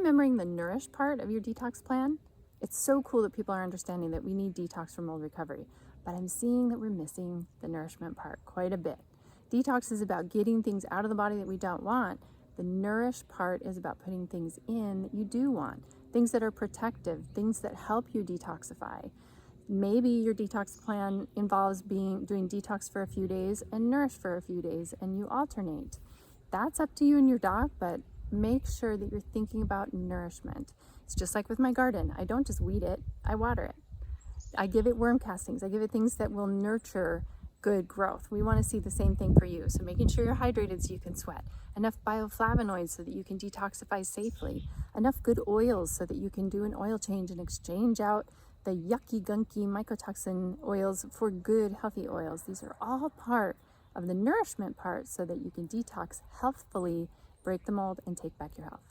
remembering the Nourish part of your detox plan. It's so cool that people are understanding that we need detox for mold recovery, but I'm seeing that we're missing the nourishment part quite a bit. Detox is about getting things out of the body that we don't want. The Nourish part is about putting things in that you do want, things that are protective, things that help you detoxify. Maybe your detox plan involves doing detox for a few days and Nourish for a few days, and you alternate. That's up to you and your doc, but make sure that you're thinking about nourishment. It's just like with my garden. I don't just weed it, I water it. I give it worm castings. I give it things that will nurture good growth. We want to see the same thing for you. So making sure you're hydrated so you can sweat, enough bioflavonoids so that you can detoxify safely, enough good oils so that you can do an oil change and exchange out the yucky, gunky mycotoxin oils for good, healthy oils. These are all part of the nourishment part so that you can detox healthfully, break the mold, and take back your health.